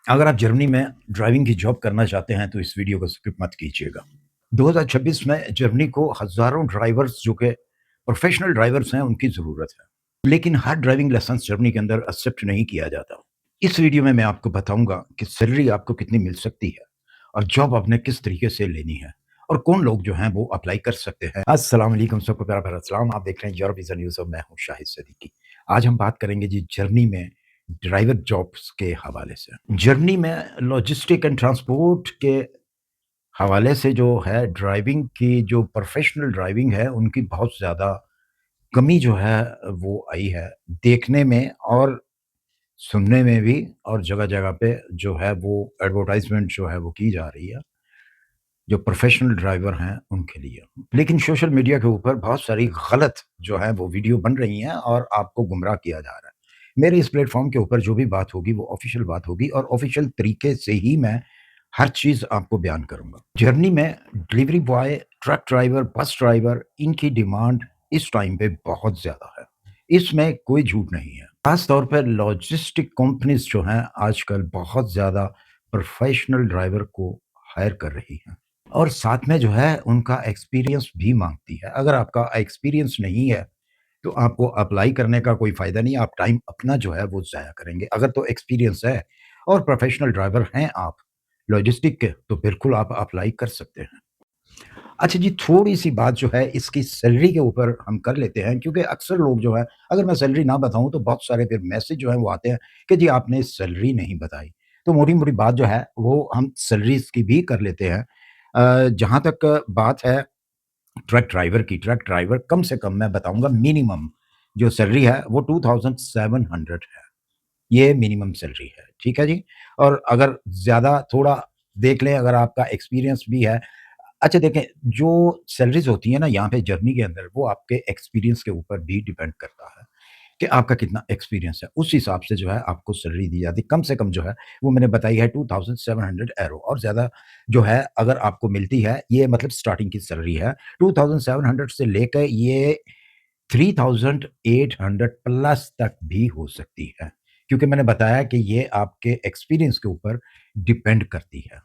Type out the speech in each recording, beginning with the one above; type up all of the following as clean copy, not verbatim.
अगर आप जर्मनी में ड्राइविंग की जॉब करना चाहते हैं तो इस वीडियो को स्किप मत कीजिएगा। 2026 में जर्मनी को हज़ारों ड्राइवर्स जो कि प्रोफ़ेशनल ड्राइवर्स हैं उनकी ज़रूरत है। लेकिन हर ड्राइविंग लाइसेंस जर्मनी के अंदर एक्सेप्ट नहीं किया जाता। इस वीडियो में मैं आपको बताऊँगा कि सैलरी आपको कितनी मिल सकती है और जॉब आपने किस तरीके से लेनी है और कौन लोग जो हैं वो अप्लाई कर सकते हैं। अस्सलाम वालेकुम, सबको प्यारा भरा सलाम। आप देख रहे हैं यूरोप विज़न न्यूज़ और मैं हूँ शाहिद सिद्दीकी। आज हम बात करेंगे जी जर्मनी में ड्राइवर जॉब्स के हवाले से। जर्मनी में लॉजिस्टिक एंड ट्रांसपोर्ट के हवाले से जो है ड्राइविंग की जो प्रोफ़ेशनल ड्राइविंग है उनकी बहुत ज़्यादा कमी जो है वो आई है। देखने में और सुनने में भी और जगह-जगह पे जो है वो एडवर्टाइज़मेंट जो है वो की जा रही है, जो प्रोफ़ेशनल ड्राइवर हैं उनके लिए। लेकिन सोशल मीडिया के ऊपर बहुत सारी गलत जो है वो वीडियो बन रही हैं और आपको गुमराह किया जा रहा है। मेरे इस प्लेटफ़ॉर्म के ऊपर जो भी बात होगी वो ऑफ़िशियल बात होगी और ऑफ़िशियल तरीके से ही मैं हर चीज़ आपको बयान करूँगा। जर्मनी में delivery boy, truck driver, bus driver इनकी डिमांड इस टाइम पे बहुत ज़्यादा है। इसमें कोई झूठ नहीं है। ख़ास तौर पे लॉजिस्टिक कंपनीज़ जो हैं आजकल बहुत ज़्यादा प्रोफ़ेशनल ड्राइवर को हायर कर रही हैं। और साथ में जो है उनका एक्सपीरियंस भी माँगती है। अगर आपका एक्सपीरियंस नहीं है, तो आपको अप्लाई करने का कोई फ़ायदा नहीं है, आप टाइम अपना जो है वो ज़ाया करेंगे। अगर तो एक्सपीरियंस है और प्रोफ़ेशनल ड्राइवर हैं आप, लॉजिस्टिक के, तो बिल्कुल आप अप्लाई कर सकते हैं। अच्छा जी, थोड़ी-सी बात जो है इसकी सैलरी के ऊपर हम कर लेते हैं क्योंकि अक्सर लोग जो हैं, अगर मैं सैलरी ना बताऊँ तो बहुत सारे फिर मैसेज जो हैं वो आते हैं कि जी आपने सैलरी नहीं बताई। तो मोटी-मोटी बात जो है वो हम सैलरीज़ की भी कर लेते हैं। जहाँ तक बात है ट्रक ड्राइवर की, ट्रक ड्राइवर कम से कम मैं बताऊँगा मिनिमम जो सैलरी है वो 2700 है। ये मिनिमम सैलरी है, ठीक है जी? और अगर ज़्यादा थोड़ा देख लें अगर आपका एक्सपीरियंस भी है। अच्छा देखें, जो सैलरीज़ होती हैं ना यहाँ पे जर्मनी के अंदर वो आपके एक्सपीरियंस के ऊपर भी डिपेंड करता है, कि आपका कितना एक्सपीरियंस है। उस हिसाब से जो है आपको सैलरी दी जाती है। कम से कम जो है वो मैंने बताई है 2700 यूरो और ज़्यादा जो है अगर आपको मिलती है ये मतलब स्टार्टिंग की सैलरी है। 2700 से लेके ये 3800 प्लस तक भी हो सकती है, क्योंकि मैंने बताया कि ये आपके एक्सपीरियंस के ऊपर डिपेंड करती है।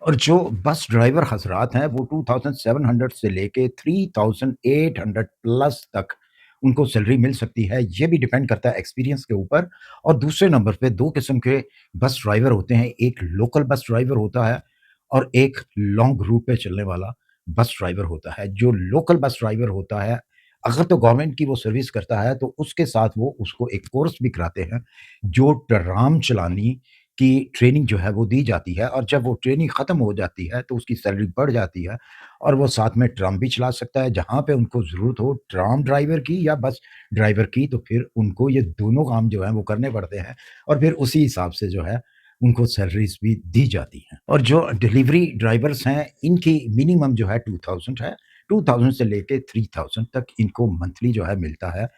और जो बस ड्राइवर हज़रात हैं वो 2700 से लेके 3800 प्लस तक उनको सैलरी मिल सकती है। ये भी डिपेंड करता है एक्सपीरियंस के ऊपर। और दूसरे नंबर पे 2 किस्म के बस ड्राइवर होते हैं। एक लोकल बस ड्राइवर होता है और एक लॉन्ग रूट पे चलने वाला बस ड्राइवर होता है। जो लोकल बस ड्राइवर होता है, अगर तो गवर्नमेंट की वो सर्विस करता है तो उसके साथ वो उसको एक कोर्स भी कराते हैं, जो ट्राम चलानी की ट्रेनिंग जो है वो दी जाती है और जब वो ट्रेनिंग ख़त्म हो जाती है तो उसकी सैलरी बढ़ जाती है और वो साथ में ट्राम भी चला सकता है। जहाँ पे उनको ज़रूरत हो ट्राम ड्राइवर की या बस ड्राइवर की तो फिर उनको ये दोनों काम जो हैं वो करने पड़ते हैं और फिर उसी हिसाब से जो है उनको सैलरीज़ भी दी जाती हैं। और जो डिलीवरी ड्राइवर्स हैं इनकी मिनिमम जो है 2000 है। 2000 से लेके 3000 तक इनको मंथली जो है मिलता है।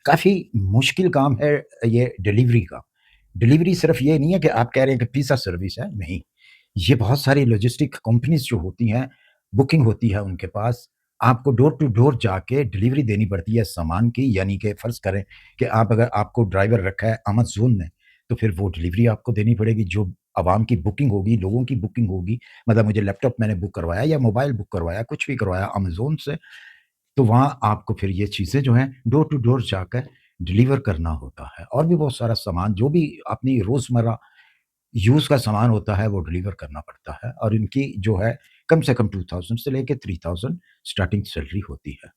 काफ़ी मुश्किल काम है ये डिलीवरी का। डिलीवरी सिर्फ़ ये नहीं है कि आप कह रहे हैं कि पिज़्ज़ा सर्विस है, नहीं। ये बहुत सारी लॉजिस्टिक कंपनीज़ जो होती हैं, बुकिंग होती है उनके पास। आपको डोर टू डोर जाके डिलीवरी देनी पड़ती है सामान की, यानी कि फ़र्ज़ करें कि आप अगर आपको ड्राइवर रखा है अमेज़न ने, तो फिर वो डिलीवरी आपको देनी पड़ेगी। जो अवाम की बुकिंग होगी, लोगों की बुकिंग होगी, मतलब मुझे लैपटॉप मैंने बुक करवाया या मोबाइल बुक करवाया, कुछ भी करवाया अमेज़न से, तो वहाँ आपको फिर ये चीज़ें जो हैं डोर टू डोर जाकर डिलीवर करना होता है और भी बहुत सारा सामान जो भी अपनी रोज़मर्रा यूज़ का सामान होता है वो डिलीवर करना पड़ता है और इनकी जो है कम से कम 2000 से लेके 3000 स्टार्टिंग सैलरी होती है।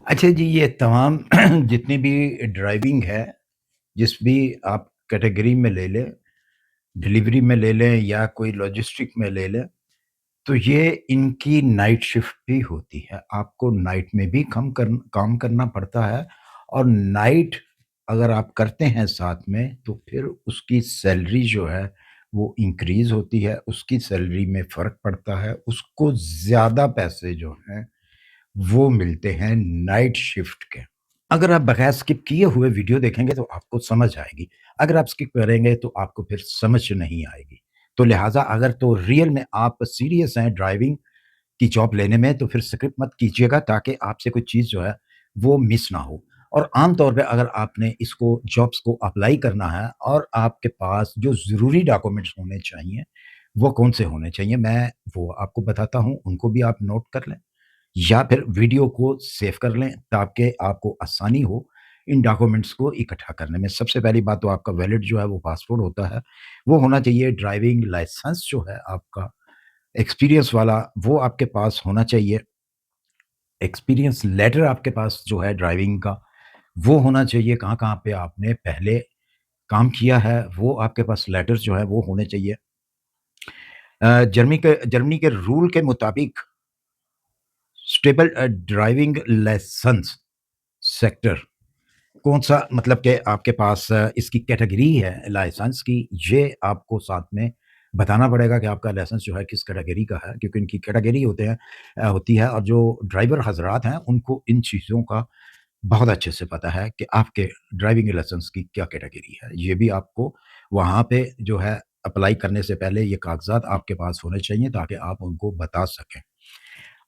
अच्छा जी, ये तमाम जितनी भी ड्राइविंग है, जिस भी आप कैटेगरी में ले लें, डिलीवरी में ले लें या कोई लॉजिस्टिक में ले लें, तो ये इनकी नाइट शिफ्ट भी होती है। आपको नाइट में भी काम करना पड़ता है और नाइट अगर आप करते हैं साथ में, तो फिर उसकी सैलरी जो है, वो इंक्रीज़ होती है, उसकी सैलरी में फ़र्क पड़ता है, उसको ज़्यादा पैसे जो हैं, वो मिलते हैं नाइट शिफ्ट के। अगर आप बगैर स्किप किए हुए वीडियो देखेंगे तो आपको समझ आएगी। अगर आप स्किप करेंगे तो आपको फिर समझ नहीं आएगी। तो लिहाज़ा अगर तो रियल में आप सीरियस हैं ड्राइविंग की जॉब लेने में तो फिर स्किप मत कीजिएगा ताकि आपसे कोई चीज़ जो है वो मिस ना हो। और आम तौर पे अगर आपने इसको जॉब्स को अप्लाई करना है और आपके पास जो ज़रूरी डॉक्यूमेंट्स होने चाहिए, वो कौन-से होने चाहिए, मैं वो आपको बताता हूँ, उनको भी आप नोट कर लें या फिर वीडियो को सेव कर लें ताकि आपको आसानी हो इन डॉक्यूमेंट्स को इकट्ठा करने में। सबसे पहली बात तो आपका वैलिड जो है वो पासपोर्ट होता है, वो होना चाहिए, ड्राइविंग लाइसेंस जो है आपका एक्सपीरियंस वाला वो आपके पास होना चाहिए। एक्सपीरियंस लेटर आपके पास जो है ड्राइविंग का, वो होना चाहिए। कहाँ-कहाँ पे आपने पहले काम किया है, वो आपके पास लेटर्स जो है वो होने चाहिए। जर्मनी के रूल के मुताबिक स्टेबल ड्राइविंग लाइसेंस सेक्टर कौन-सा मतलब कि आपके पास इसकी कैटेगरी है लाइसेंस की, ये आपको साथ में बताना पड़ेगा कि आपका लाइसेंस जो है किस कैटेगरी का है, क्योंकि इनकी कैटेगरी होती है और जो ड्राइवर हज़रात हैं, उनको इन चीज़ों का बहुत अच्छे से पता है कि आपके ड्राइविंग लाइसेंस की क्या कैटेगरी है। ये भी आपको वहाँ पे जो है अप्लाई करने से पहले ये कागज़ात आपके पास होने चाहिए ताकि आप उनको बता सकें।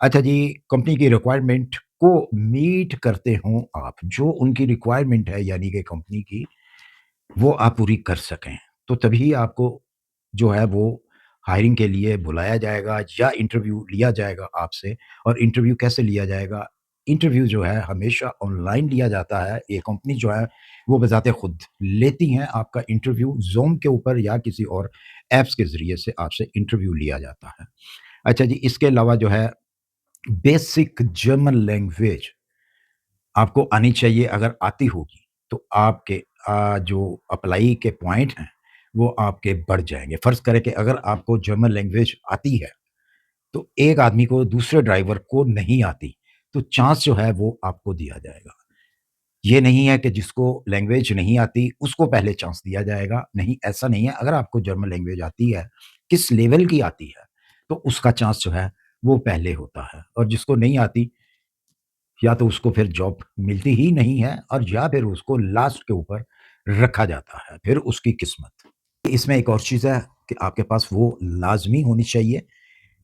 अच्छा जी, कंपनी की रिक्वायरमेंट को मीट करते हों आप, जो उनकी रिक्वायरमेंट है यानी कि कंपनी की, वो आप पूरी कर सकें। तो तभी आपको जो है वो हायरिंग के लिए बुलाया जाएगा या इंटरव्यू लिया जाएगा आपसे। और इंटरव्यू कैसे लिया जाएगा? इंटरव्यू जो है हमेशा ऑनलाइन लिया जाता है। ये कंपनी जो है वो बज़ाते खुद लेती हैं आपका इंटरव्यू ज़ूम के ऊपर या किसी और ऐप्स के ज़रिए से आपसे इंटरव्यू लिया जाता है। अच्छा जी, इसके अलावा जो है बेसिक जर्मन लैंग्वेज आपको आनी चाहिए। अगर आती होगी तो आपके जो अप्लाई के पॉइंट हैं वो आपके बढ़ जाएँगे। फ़र्ज़ करें कि अगर आपको जर्मन लैंग्वेज आती है, तो एक आदमी को दूसरे ड्राइवर को नहीं आती, तो चांस जो है वो आपको दिया जाएगा। ये नहीं है कि जिसको लैंग्वेज नहीं आती उसको पहले चांस दिया जाएगा, नहीं ऐसा नहीं है। अगर आपको जर्मन लैंग्वेज आती है, किस लेवल की आती है, तो उसका चांस जो है वो पहले होता है और जिसको नहीं आती या तो उसको फिर जॉब मिलती ही नहीं है और या फिर उसको लास्ट के ऊपर रखा जाता है, फिर उसकी किस्मत। इसमें एक और चीज़ है कि आपके पास वो लाज़मी होनी चाहिए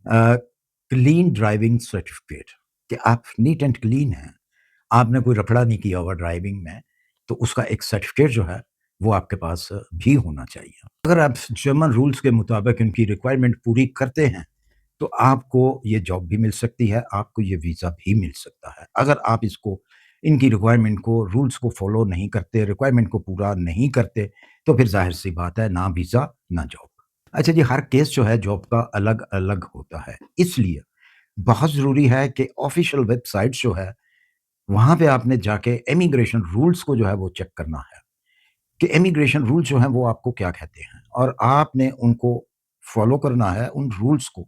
क्लीन ड्राइविंग सर्टिफ़िकेट कि आप नीट एंड क्लीन हैं, आपने कोई लफड़ा नहीं किया हुआ ड्राइविंग में, तो उसका एक सर्टिफ़िकेट जो है, वो आपके पास भी होना चाहिए। अगर आप जर्मन रूल्स के मुताबिक इनकी रिक्वायरमेंट पूरी करते हैं, तो आपको ये जॉब भी मिल सकती है, आपको ये वीज़ा भी मिल सकता है। अगर आप इसको इनकी रिक्वायरमेंट को, रूल्स को फ़ॉलो नहीं करते, रिक्वायरमेंट को पूरा नहीं करते, तो फिर ज़ाहिर-सी बात है, ना वीज़ा, ना जॉब। अच्छा जी, हर केस जो है जॉब का अलग-अलग होता है। इसलिए बहुत ज़रूरी है कि ऑफ़िशियल वेबसाइट्स जो है, वहाँ पे आपने जाके इमिग्रेशन रूल्स को जो है वो चेक करना है। कि इमिग्रेशन रूल्स जो हैं वो आपको क्या कहते हैं और आपने उनको फॉलो करना है उन रूल्स को,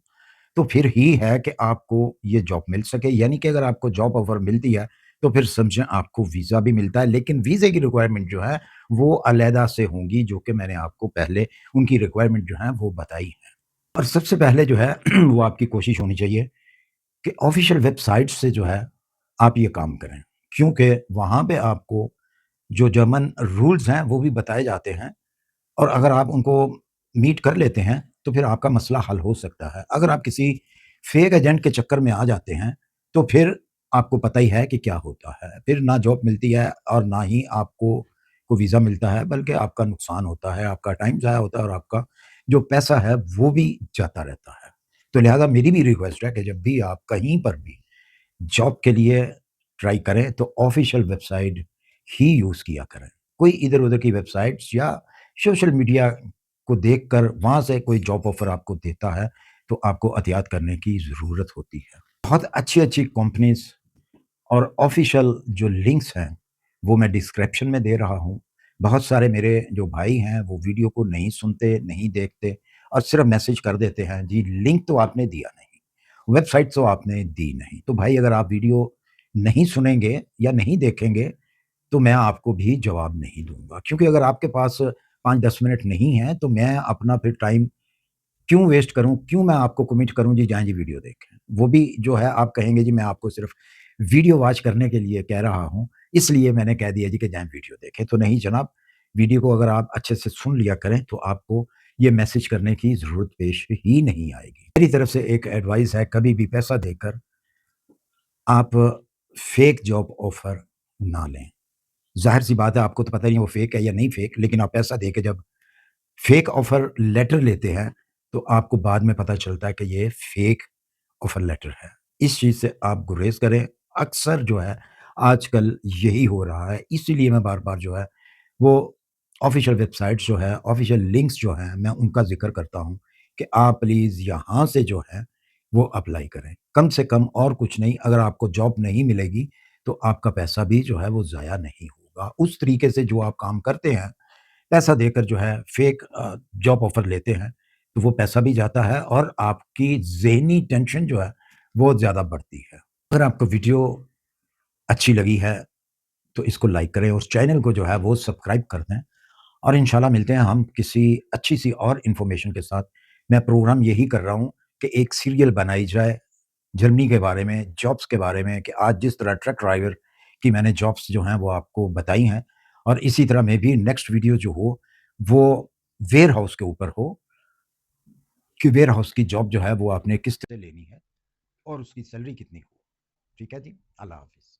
तो फिर ही है कि आपको ये जॉब मिल सके। यानी कि अगर आपको जॉब ऑफ़र मिलती है, तो फिर समझें आपको वीज़ा भी मिलता है, लेकिन वीज़े की रिक्वायरमेंट जो है, वो अलहदा से होंगी, जो कि मैंने आपको पहले उनकी रिक्वायरमेंट जो है वो बताई है। और सबसे पहले जो है वो आपकी कोशिश होनी चाहिए कि ऑफ़िशियल वेबसाइट से जो है, आप ये काम करें। क्योंकि वहाँ पे आपको जो जर्मन रूल्स हैं, वो भी बताए जाते हैं और अगर आप उनको मीट कर लेते हैं, तो फिर आपका मसला हल हो सकता है। अगर आप किसी फेक एजेंट के चक्कर में आ जाते हैं, तो फिर आपको पता ही है कि क्या होता है। फिर ना जॉब मिलती है और ना ही आपको को वीज़ा मिलता है, बल्कि आपका नुकसान होता है, आपका टाइम ज़ाया होता है और आपका जो पैसा है, वो भी जाता रहता है। तो लिहाज़ा मेरी भी रिक्वेस्ट है कि जब भी आप कहीं पर भी जॉब के लिए ट्राई करें तो ऑफ़िशियल वेबसाइट ही यूज़ किया करें। कोई इधर-उधर की वेबसाइट्स या सोशल मीडिया को देखकर वहाँ से कोई जॉब ऑफ़र आपको देता है, तो आपको एहतियात करने की ज़रूरत होती है। बहुत अच्छी-अच्छी कंपनीज़ और ऑफ़िशियल जो लिंक्स हैं, वो मैं डिस्क्रिप्शन में दे रहा हूँ। बहुत सारे मेरे जो भाई हैं, वो वीडियो को नहीं सुनते, नहीं देखते और सिर्फ़ मैसेज कर देते हैं, जी लिंक तो आपने दिया नहीं, वेबसाइट तो आपने दी नहीं। तो भाई अगर आप वीडियो नहीं सुनेंगे या नहीं देखेंगे, तो मैं आपको भी जवाब नहीं दूँगा। क्योंकि अगर आपके पास 5-10 मिनट नहीं है, तो मैं अपना फिर टाइम क्यों वेस्ट करूँ? क्यों मैं आपको कमिट करूँ जी जाएँ जी वीडियो देखें। वो भी जो है आप कहेंगे जी मैं आपको सिर्फ़ वीडियो वॉच करने के लिए कह रहा हूँ, इसलिए मैंने कह दिया जी कि जाएँ वीडियो देखें। तो नहीं जनाब, वीडियो को अगर आप अच्छे से सुन लिया करें, तो आपको ये मैसेज करने की ज़रूरत पेश ही नहीं आएगी। मेरी तरफ से एक एडवाइस है, कभी भी पैसा देकर आप फेक जॉब ऑफ़र ना लें। ज़ाहिर-सी बात है आपको तो पता नहीं है वो फ़ेक है या नहीं फ़ेक, लेकिन आप पैसा दे के जब फ़ेक ऑफ़र लेटर लेते हैं, तो आपको बाद में पता चलता है कि ये फ़ेक ऑफ़र लेटर है। इस चीज़ से आप गुरेज़ करें। अक्सर जो है आजकल यही हो रहा है, इसीलिए मैं बार-बार जो है वो ऑफ़िशियल वेबसाइट्स जो है, ऑफ़िशियल लिंक्स जो हैं, मैं उनका ज़िक्र करता हूँ कि आप प्लीज़ यहाँ से जो है वो अप्लाई करें। कम से कम और कुछ नहीं, अगर आपको जॉब नहीं मिलेगी, तो आपका पैसा भी जो है वो ज़ाया नहीं होगा। उस तरीके से जो आप काम करते हैं, पैसा देकर जो है फ़ेक जॉब ऑफ़र लेते हैं, तो वो पैसा भी जाता है और आपकी ज़हनी टेंशन जो है, वो ज़्यादा बढ़ती है। अगर आपको वीडियो अच्छी लगी है, तो इसको लाइक करें, उस चैनल को जो है वो सब्सक्राइब कर दें और इंशाल्लाह मिलते हैं हम किसी अच्छी-सी और इन्फॉर्मेशन के साथ। मैं प्रोग्राम यही कर रहा हूँ कि एक सीरियल बनाई जाए जर्मनी के बारे में, जॉब्स के बारे में कि आज जिस तरह ट्रक ड्राइवर की मैंने जॉब्स जो हैं वो आपको बताई हैं और इसी तरह मैं भी नेक्स्ट वीडियो जो हो, वो वेयरहाउस के ऊपर हो कि वेयरहाउस की जॉब जो है वो आपने किस तरह लेनी है और उसकी सैलरी कितनी हो। ठीक है जी? अल्लाह हाफ़िज़।